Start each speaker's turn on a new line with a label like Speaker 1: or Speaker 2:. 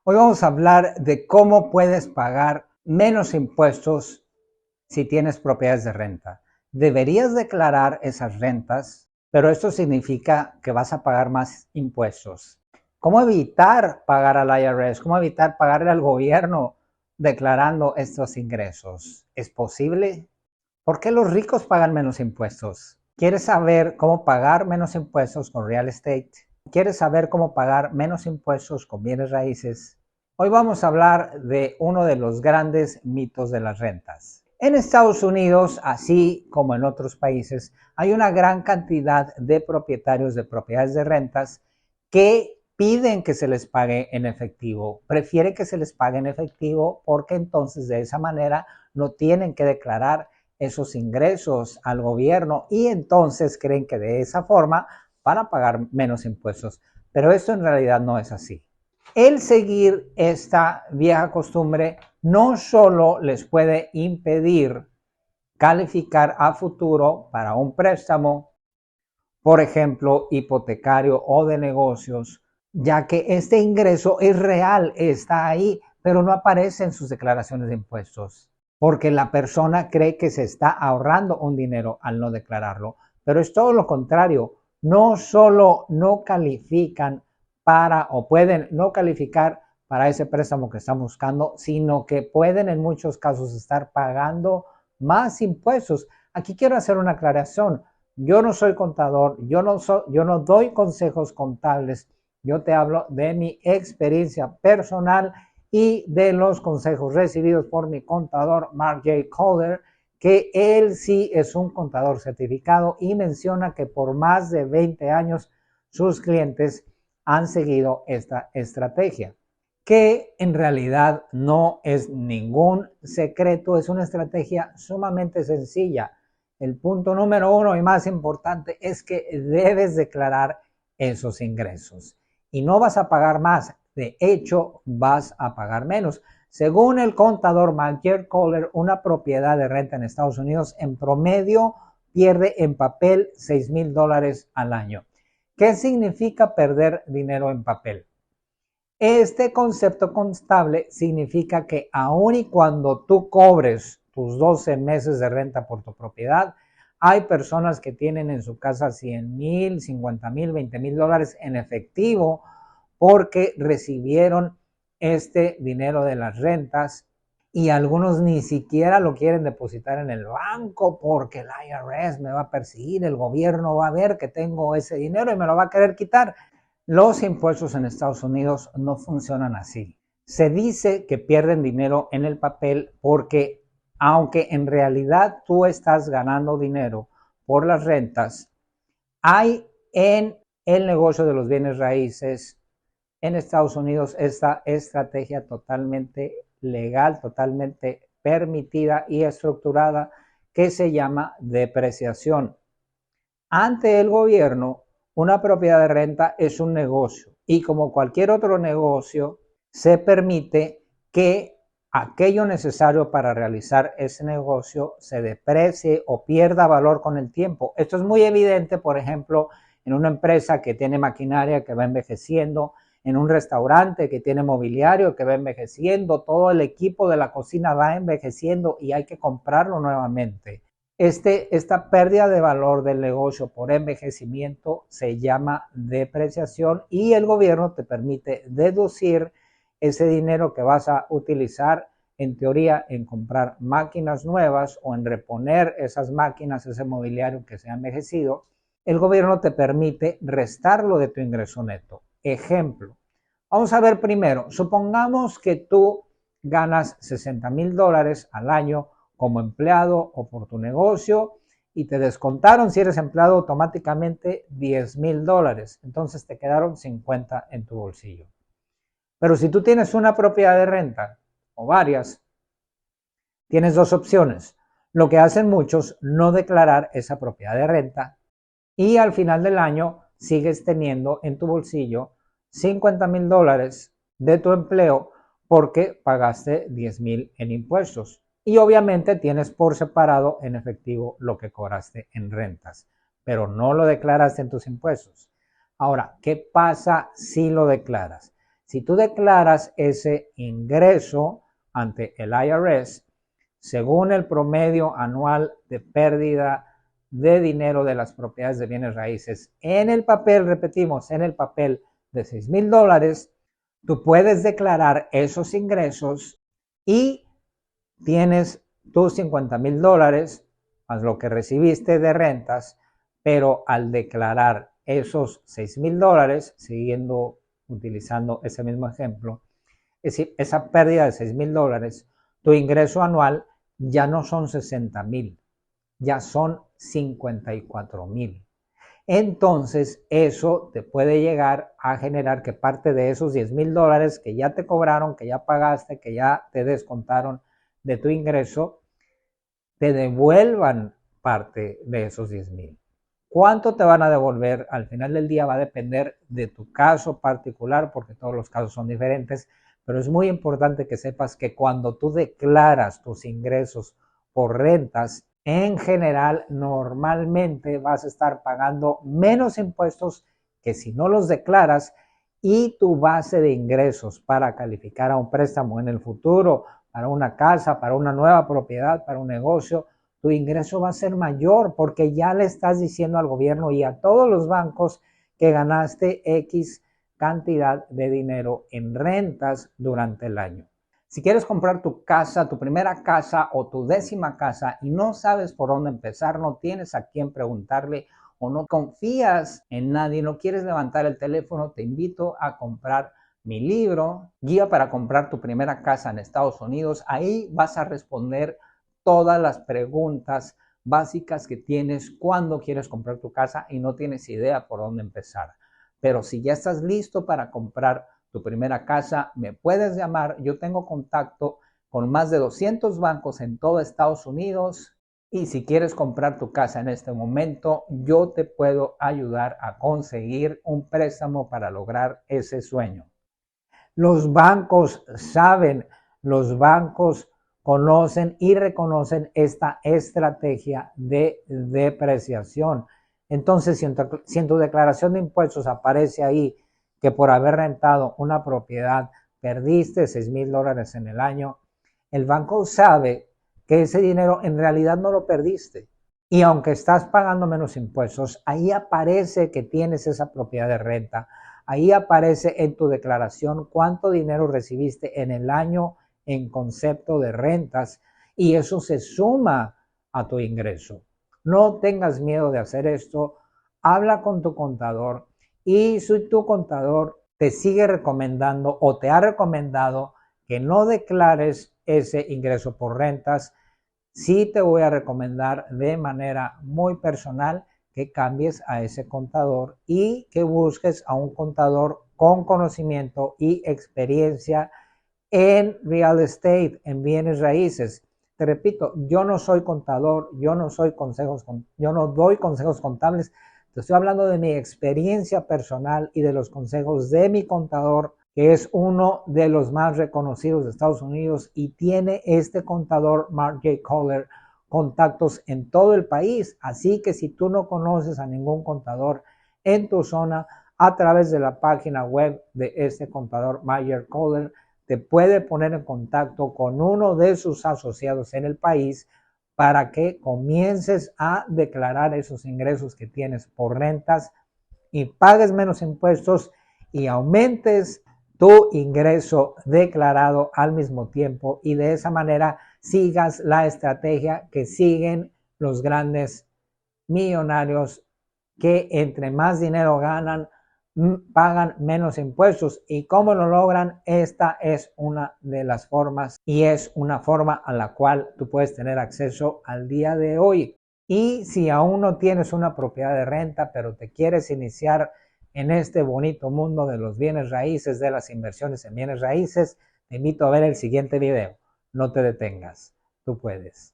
Speaker 1: Hoy vamos a hablar de cómo puedes pagar menos impuestos si tienes propiedades de renta. Deberías declarar esas rentas, pero esto significa que vas a pagar más impuestos. ¿Cómo evitar pagar al IRS? ¿Cómo evitar pagarle al gobierno declarando estos ingresos? ¿Es posible? ¿Por qué los ricos pagan menos impuestos? ¿Quieres saber cómo pagar menos impuestos con real estate? ¿Quieres saber cómo pagar menos impuestos con bienes raíces? Hoy vamos a hablar de uno de los grandes mitos de las rentas. En Estados Unidos, así como en otros países, hay una gran cantidad de propietarios de propiedades de rentas que piden que se les pague en efectivo. Prefieren que se les pague en efectivo porque entonces de esa manera no tienen que declarar esos ingresos al gobierno y entonces creen que de esa forma van a pagar menos impuestos. Pero esto en realidad no es así. El seguir esta vieja costumbre no solo les puede impedir calificar a futuro para un préstamo, por ejemplo, hipotecario o de negocios, ya que este ingreso es real, está ahí, pero no aparece en sus declaraciones de impuestos, porque la persona cree que se está ahorrando un dinero al no declararlo, pero es todo lo contrario. No solo no califican para o pueden no calificar para ese préstamo que están buscando, sino que pueden en muchos casos estar pagando más impuestos. Aquí quiero hacer una aclaración. Yo no soy contador, yo no doy consejos contables, yo te hablo de mi experiencia personal y de los consejos recibidos por mi contador Mark J. Calder, que él sí es un contador certificado y menciona que por más de 20 años sus clientes han seguido esta estrategia, que en realidad no es ningún secreto, es una estrategia sumamente sencilla. El punto número uno y más importante es que debes declarar esos ingresos y no vas a pagar más. De hecho, vas a pagar menos. Según el contador Mark Kohler, una propiedad de renta en Estados Unidos en promedio pierde en papel $6,000 al año. ¿Qué significa perder dinero en papel? Este concepto contable significa que aun y cuando tú cobres tus 12 meses de renta por tu propiedad, hay personas que tienen en su casa $100,000, $50,000, $20,000 en efectivo porque recibieron este dinero de las rentas y algunos ni siquiera lo quieren depositar en el banco porque el IRS me va a perseguir, el gobierno va a ver que tengo ese dinero y me lo va a querer quitar. Los impuestos en Estados Unidos no funcionan así. Se dice que pierden dinero en el papel porque aunque en realidad tú estás ganando dinero por las rentas, hay en el negocio de los bienes raíces en Estados Unidos esta estrategia totalmente legal, totalmente permitida y estructurada que se llama depreciación. Ante el gobierno, una propiedad de renta es un negocio y como cualquier otro negocio, se permite que aquello necesario para realizar ese negocio se deprecie o pierda valor con el tiempo. Esto es muy evidente, por ejemplo, en una empresa que tiene maquinaria que va envejeciendo, en un restaurante que tiene mobiliario que va envejeciendo, todo el equipo de la cocina va envejeciendo y hay que comprarlo nuevamente. Esta pérdida de valor del negocio por envejecimiento se llama depreciación y el gobierno te permite deducir ese dinero que vas a utilizar en teoría en comprar máquinas nuevas o en reponer esas máquinas, ese mobiliario que se ha envejecido. El gobierno te permite restarlo de tu ingreso neto. Ejemplo, vamos a ver primero, supongamos que tú ganas $60,000 al año como empleado o por tu negocio y te descontaron si eres empleado automáticamente $10,000. Entonces te quedaron 50 en tu bolsillo. Pero si tú tienes una propiedad de renta o varias, tienes dos opciones. Lo que hacen muchos, no declarar esa propiedad de renta y al final del año sigues teniendo en tu bolsillo $50,000 de tu empleo porque pagaste 10,000 en impuestos. Y obviamente tienes por separado en efectivo lo que cobraste en rentas, pero no lo declaraste en tus impuestos. Ahora, ¿qué pasa si lo declaras? Si tú declaras ese ingreso ante el IRS, según el promedio anual de pérdida de dinero de las propiedades de bienes raíces, en el papel, repetimos, en el papel de $6,000, tú puedes declarar esos ingresos y tienes tus $50,000 más lo que recibiste de rentas, pero al declarar esos $6,000, siguiendo utilizando ese mismo ejemplo, esa pérdida de $6,000, tu ingreso anual ya no son 60,000, ya son 54,000. Entonces, eso te puede llegar a generar que parte de esos $10,000 que ya te cobraron, que ya pagaste, que ya te descontaron de tu ingreso, te devuelvan parte de esos 10,000. ¿Cuánto te van a devolver? Al final del día va a depender de tu caso particular, porque todos los casos son diferentes, pero es muy importante que sepas que cuando tú declaras tus ingresos por rentas, en general, normalmente vas a estar pagando menos impuestos que si no los declaras, y tu base de ingresos para calificar a un préstamo en el futuro, para una casa, para una nueva propiedad, para un negocio, tu ingreso va a ser mayor porque ya le estás diciendo al gobierno y a todos los bancos que ganaste X cantidad de dinero en rentas durante el año. Si quieres comprar tu casa, tu primera casa o tu 10ª casa y no sabes por dónde empezar, no tienes a quién preguntarle o no confías en nadie, no quieres levantar el teléfono, te invito a comprar mi libro, Guía para comprar tu primera casa en Estados Unidos. Ahí vas a responder todas las preguntas básicas que tienes cuando quieres comprar tu casa y no tienes idea por dónde empezar. Pero si ya estás listo para comprar tu primera casa, me puedes llamar. Yo tengo contacto con más de 200 bancos en todo Estados Unidos y si quieres comprar tu casa en este momento, yo te puedo ayudar a conseguir un préstamo para lograr ese sueño. Los bancos saben, los bancos conocen y reconocen esta estrategia de depreciación. Entonces, si en tu declaración de impuestos aparece ahí que por haber rentado una propiedad perdiste $6,000 en el año, el banco sabe que ese dinero en realidad no lo perdiste. Y aunque estás pagando menos impuestos, ahí aparece que tienes esa propiedad de renta. Ahí aparece en tu declaración cuánto dinero recibiste en el año en concepto de rentas y eso se suma a tu ingreso. No tengas miedo de hacer esto. Habla con tu contador y si tu contador te sigue recomendando o te ha recomendado que no declares ese ingreso por rentas, sí te voy a recomendar de manera muy personal que cambies a ese contador y que busques a un contador con conocimiento y experiencia en real estate, en bienes raíces. Te repito, yo no soy contador, yo no doy consejos contables. Te estoy hablando de mi experiencia personal y de los consejos de mi contador, que es uno de los más reconocidos de Estados Unidos y tiene este contador, Mark J. Kohler, contactos en todo el país. Así que si tú no conoces a ningún contador en tu zona, a través de la página web de este contador, Mark Kohler, te puede poner en contacto con uno de sus asociados en el país para que comiences a declarar esos ingresos que tienes por rentas y pagues menos impuestos y aumentes tu ingreso declarado al mismo tiempo y de esa manera sigas la estrategia que siguen los grandes millonarios que entre más dinero ganan, pagan menos impuestos. ¿Y cómo lo logran? Esta es una de las formas y es una forma a la cual tú puedes tener acceso al día de hoy. Y si aún no tienes una propiedad de renta, pero te quieres iniciar en este bonito mundo de los bienes raíces, de las inversiones en bienes raíces, te invito a ver el siguiente video. No te detengas, tú puedes.